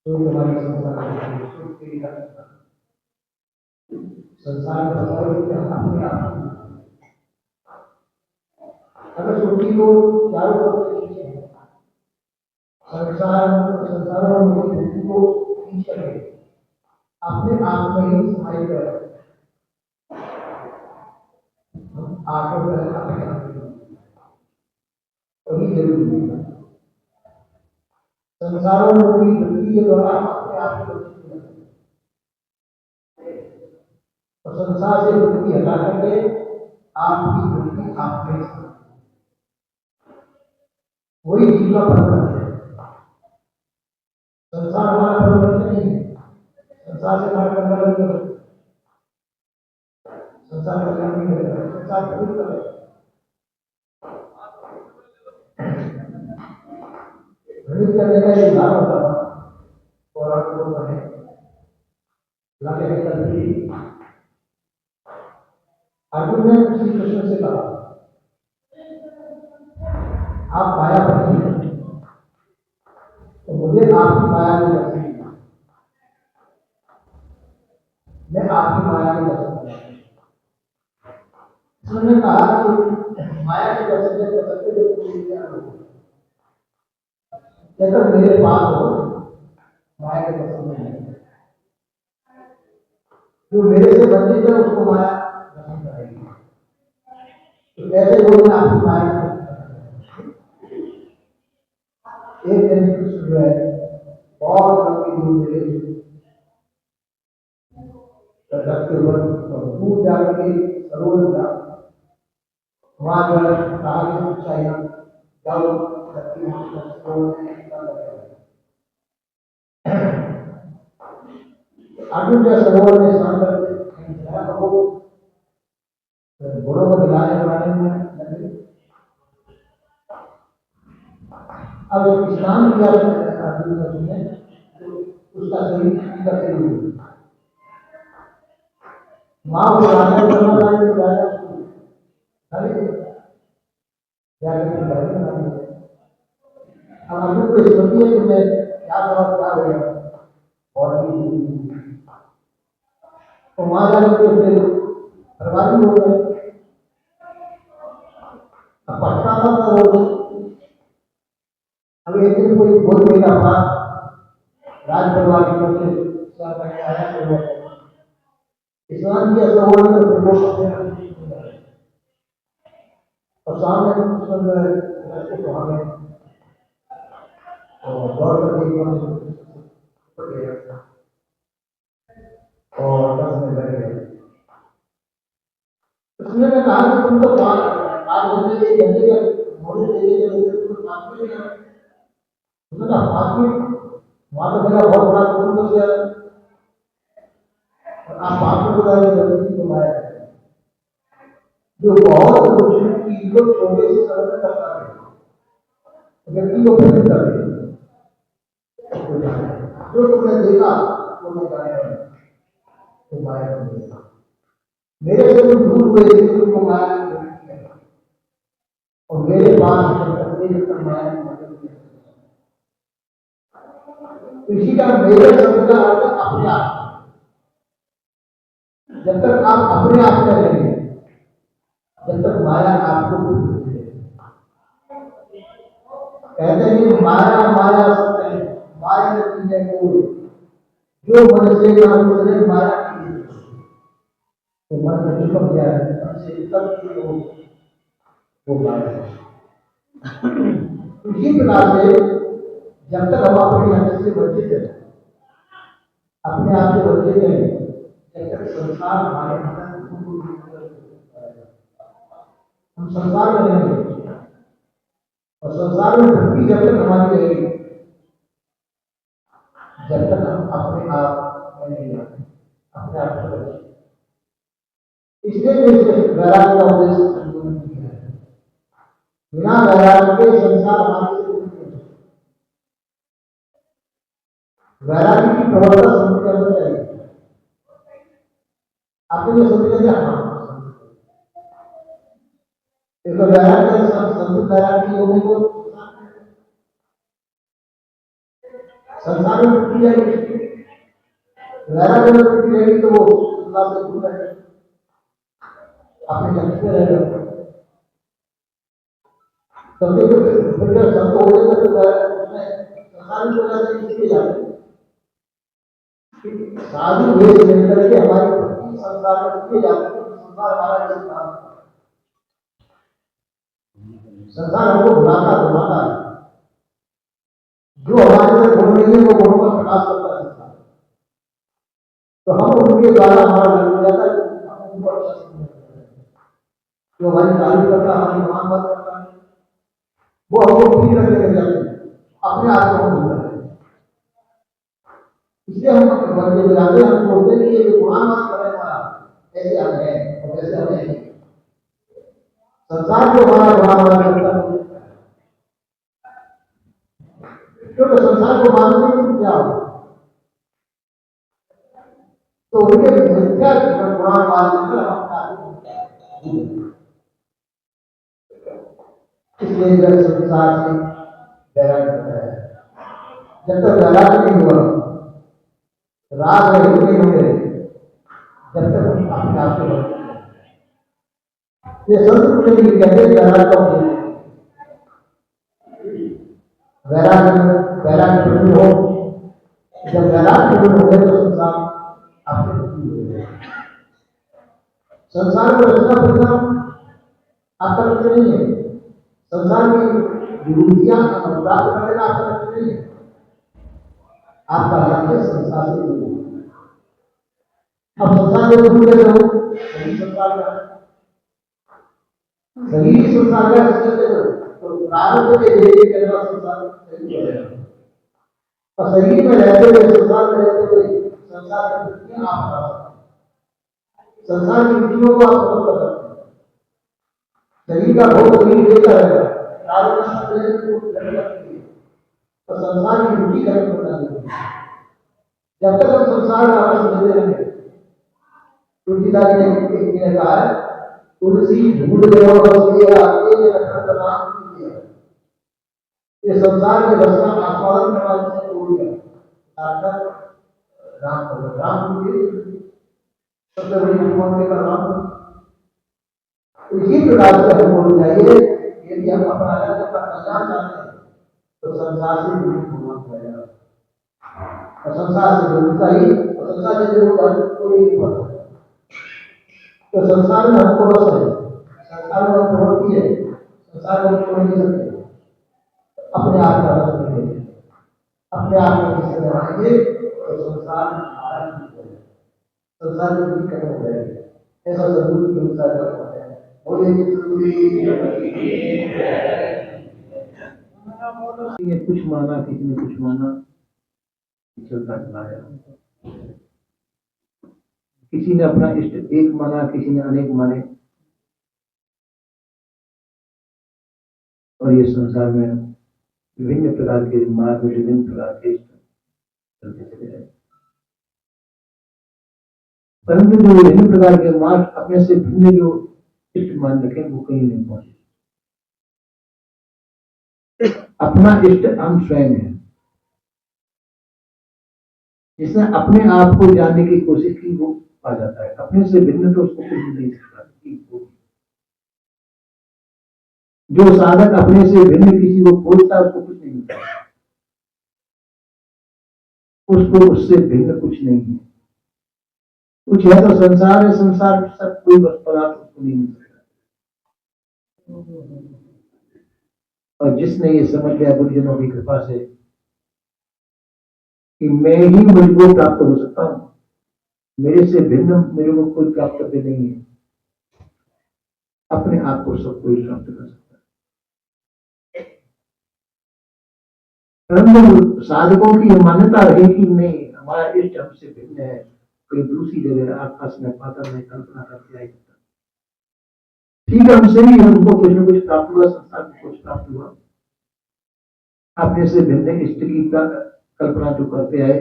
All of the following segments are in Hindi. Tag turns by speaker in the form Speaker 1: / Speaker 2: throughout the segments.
Speaker 1: तो हमारी संसार में अपने आप अगर छोटी को चारों तरफ से खींचे संसारों में बुद्धि को खींच करके अपने आप में ही समाई कर आगे बढ़ अपने आप वही जरूरी है। संसारों में पूरी वृत्ति के द्वारा अपने आप को और संसार से वृत्ति हटा करके आपकी वृत्ति आप में वही जीव का परिवर्तन है। संसार हमारा परिवर्तन नहीं है। संसार से हमारा परिवर्तन संसार का नहीं है। संसार खुद का है। भ्रमित करने का ये उदाहरण होता था और आपको पढ़े लगे है कल अर्जुन ने श्री कृष्ण से कहा आप माया पर नहीं तो मुझे आपकी माया नहीं कर सकती। मैं आपकी माया नहीं कर सकता। उन्होंने कहा कि माया के दर्शन कर सकते जब मेरे पास हो माया के दर्शन नहीं जो मेरे से वंचित है उसको माया दर्शन करेगी। तो कैसे लोग आपकी माया एक दिन कृष्ण जो है बहुत लंबी दूर से रथ के ऊपर दूर जाकर के सरोवर जा वहां जो है कहा कि चाहिए जल धरती सरोवर में अर्जुन जो सरोवर में स्नान करते प्रभु घोड़ों को दिलाने वाले में लगे। अब स्नान किया अर्जुन ने सुने तो उसका शरीर का शरीर माँ को राजा करना चाहिए राजा अब अर्जुन को स्मृति है कि मैं क्या क्या हो गया और तो वहां जाकर के उसने बर्बादी हो गए। अब पछतावा था वो अब एक दिन कोई बहुत महीना बाद राज परिवार की तरफ से आया तो स्नान किया सरोवर में और सामने कृष्ण जो है रस्ते को हमें दौड़ करके और बस में बैठ गए। उसने कहा कि तुम तो 5 घंटे 1 घंटे का मॉडल लेके चले तुम 5 मिनट उसने कहा 5 मिनट वहां तो मेरा बहुत बड़ा कुटुंब बस गया और आप 5 मिनट बता रहे जल्दी को लाया जो बहुत कुछ चीज को छोटे से सरल करता है व्यक्ति को प्रेरित कर दे जो तुमने देखा वो मैं गाया तो माया कर देगा मेरे से तुम दूर हुए थे तुमको माया और मेरे पास माया इसी का मेरे शब्द का अर्थ अपने आप। जब तक आप अपने आप में रहेंगे जब तक माया आपको कहते हैं माया माया सत्य है माया नतीजे को जो मन से काम करे माया की तो मन में चिपक गया है मन से सब वो माया है। इसी प्रकार से जब तक हम अपने अंदर से वंचित है अपने आप से वंचित है जब तक संसार हमारे हम संसार में रहेंगे और संसार में वृत्ति जब तक हमारी रहेगी जब तक हम अपने आप में नहीं आते अपने आप से बचे। इसलिए वैराग्य का उद्देश्य संतुलन किया है। बिना वैराग्य के संसार हमारे से वैराग्य की प्रवृत्ति समझ करना चाहिए। आपको ये समझ लिया देखो वैराग्य संतुल वैराग्य होने को संसार संसार में वृत्ति रहेगी, वैराग्य में वृत्ति रहेगी तो वो संसार से दूर रहेगा, अपने लक्ष्य पे रहेगा। सबसे फिर संत हो जाएगा तो संसार में हो जाता है, इसलिए जाते हैं साधु वेश लेकर के हमारी भक्ति संसार में इसलिए जाती है, संसार हमारा जैसा संसार हमको घुमाता है, जो हमारे अंदर गुण नहीं है वो गुणों का प्रकाश करता है संसार, तो हम उनके द्वारा हमारा लग जाता है, जो हमारी तारीफ करता है, हमारी मान बात करता है, वो हमको ठीक रखने लग जाते हैं, अपने आप को हम भूल जाते हैं। इसलिए हम बच्चे जाते हैं, हम सोचते हैं कि ये गुमान मत करें हमारा ऐसे हम है और वैसे हम नहीं, संसार को हमारा गुमान करता है, क्योंकि संसार को मानने में क्या होगा, तो उनके मिथ्या गुमान मानने पर इसलिए जब संसार से वैराग्य करता है, जब तक वैराग्य नहीं हुआ, राग नहीं हुए, जब तक अपने आप को ये संत नहीं कहते वैराग्य का वैराग्य प्रभु हो, जब वैराग्य प्रभु हो गए तो संसार आपके संसार में रचना बदलना आपका लक्ष्य नहीं है, संसार की विभूतियां प्राप्त करने का आपका लक्ष्य नहीं है, आपका लक्ष्य संसार से दूर होना। अब संसार से दूर कैसे हो, सही संसार का सही संसार का तो प्रारंभ के लिए करना संसार सही है, और शरीर में रहते हुए संसार में रहते हुए संसार की वृत्तियां आप हटा सकते हैं, संसार की वृत्तियों को आप खत्म कर सकते हैं, शरीर का भोग शरीर देता रहेगा, तो संसार की वृत्ति खत्म करना जरूरी है। जब तक हम संसार का आपस लेते रहेंगे, तुलसीदास ने कहा है, तुलसी धूल ये संसार के रस का आस्वादन करना से छोड़ दिया, राम सबसे बड़ी भगवान का नाम, इसी प्रकार से हम बोल जाइए, यदि हम अपना लक्ष्य का कल्याण चाहते हैं तो संसार से दूर होना पड़ेगा, और संसार से दूर चाहिए, और संसार से दूर कोई नहीं पड़ता, तो संसार में हमको रस है, संसार में हमको होती है, संसार में छोड़ नहीं सकते, अपने आप का रस मिलेगा, अपने आप को किसी बनाएंगे तो संसार हमारा नहीं होगा, संसार में भी खत्म हो जाएगा, ऐसा जरूर की संसार का होता है। कुछ माना, किसी ने कुछ माना, चलता चला गया, किसी ने अपना इष्ट एक माना, किसी ने अनेक माने, और ये संसार में विभिन्न प्रकार के मार्ग, विभिन्न प्रकार के इष्ट चलते चले गए, परंतु जो विभिन्न प्रकार के मार्ग अपने से भिन्न जो इष्ट मान रखे वो कहीं नहीं पहुंचे, अपना इष्ट हम स्वयं है, जिसने अपने आप को जानने की कोशिश की वो पा जाता है, अपने से भिन्न तो उसको कुछ नहीं सकता। जो साधक अपने से भिन्न किसी को खोजता है उसको कुछ नहीं मिलता, उसको उससे भिन्न कुछ नहीं है, कुछ है तो संसार है, संसार में सब कोई पदार्थ उसको नहीं मिल सकता, और जिसने ये समझ लिया गुरुजनों की कृपा से कि मैं ही मुझको प्राप्त हो सकता हूं, मेरे से भिन्न मेरे को कोई प्राप्त नहीं है, अपने आप को सब कोई प्राप्त कर सकता है। परंतु साधकों की मान्यता रही कि नहीं, हमारा इष्ट हमसे भिन्न है, कोई दूसरी जगह आकाश में पाताल में कल्पना करके आई, ठीक है, हमसे भी हमको कुछ न कुछ प्राप्त हुआ, संसार को कुछ प्राप्त हुआ, अपने से भिन्न इष्ट की कल्पना जो करते आए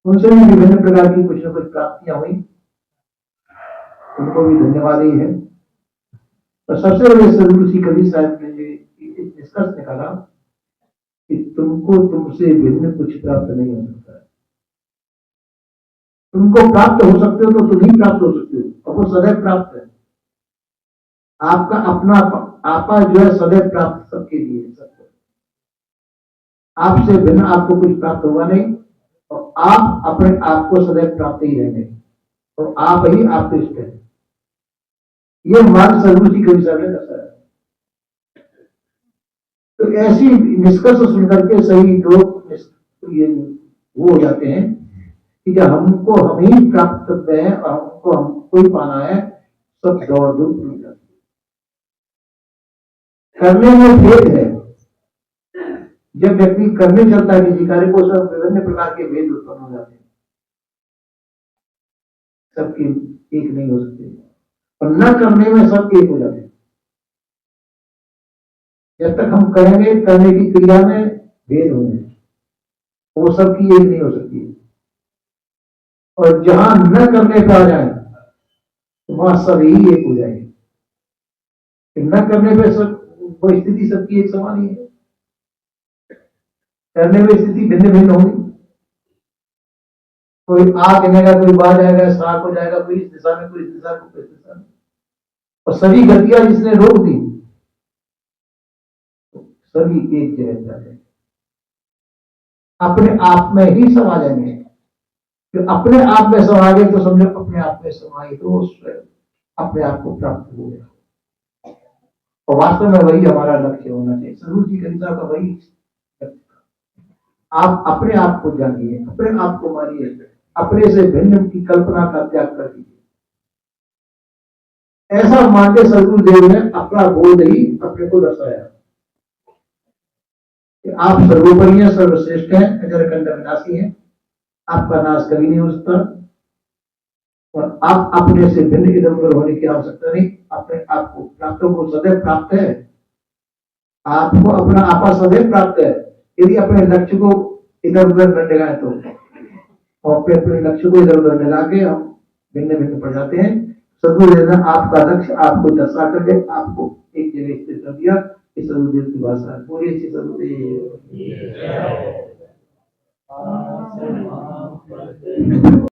Speaker 1: उनसे भी विभिन्न प्रकार की कुछ न कुछ प्राप्तियां हुई, उनको भी धन्यवाद ही है। और सबसे बड़े सदगुरु श्री कबीर साहब ने निष्कर्ष निकाला कि तुमको तुमसे भिन्न कुछ प्राप्त नहीं हो सकता है। तुमको प्राप्त हो सकते हो तो तुम ही प्राप्त हो सकते हो, और वो सदैव प्राप्त है। आपका अपना आपा जो है सदैव प्राप्त सबके लिए है, सबको। आपसे भिन्न आपको कुछ प्राप्त होगा नहीं, और आप अपने आप को सदैव प्राप्त ही रहेंगे, और आप ही आपके इष्ट है। ये मार्ग सदगुरु जी कवि साहब ने दर्शाया। तो ऐसी निष्कर्ष सुनकर के सही लोग ये वो हो जाते हैं कि जब हमको हम ही प्राप्त करते हैं और हमको ही पाना है, सब दौड़ धूप टूट जाती है। करने में भेद है। जब व्यक्ति करने चलता है किसी कार्य को, सब विभिन्न प्रकार के भेद उत्पन्न हो जाते हैं, सबके एक नहीं हो सकते, और न करने में सब एक हो जाते हैं। जब तक हम करेंगे, करने की क्रिया में भेद होंगे, वो सबकी एक नहीं हो सकती। और जहां न करने पे आ जाए तो वहां सब ही एक हो जाएंगे। न करने पे सब वो स्थिति सबकी एक समान ही है, करने में स्थिति भिन्न भिन्न होगी। कोई आ कहनेगा, कोई बाहर जाएगा, साफ हो जाएगा, कोई इस दिशा में, कोई इस दिशा में, कोई इस दिशा में, और सभी गतियां जिसने रोक दी सभी एक जगह जाते हैं, अपने आप में ही समा जाएंगे। तो अपने आप में समा गए तो समझो अपने आप में समाई तो अपने आप को प्राप्त हो गया। और वास्तव में वही हमारा लक्ष्य होना चाहिए। सदगुरु जी कविता का वही, आप अपने आप को जानिए, अपने आप को मानिए, अपने से भिन्न की कल्पना का त्याग कर दीजिए। ऐसा मान के सदगुरुदेव ने अपना बोध ही अपने को दर्शाया कि आप सर्वोपरि हैं, सर्वश्रेष्ठ हैं, अजर कंठ विनाशी हैं, आपका नाश कभी नहीं हो सकता, और आप अपने से भिन्न इधर उधर होने की आवश्यकता नहीं। अपने आप को प्राप्त को सदैव प्राप्त है, आपको अपना आपा सदैव प्राप्त है। यदि अपने लक्ष्य को इधर उधर न लगाए तो, और अपने लक्ष्य को इधर उधर लगा के हम भिन्न भिन्न पड़ जाते हैं। सदगुरुदेव ने आपका लक्ष्य आपको दर्शा करके आपको एक जगह स्थित कर दिया। इस सदगुरुदेव की भाषा है पूरी अच्छी सदगुरुदेव।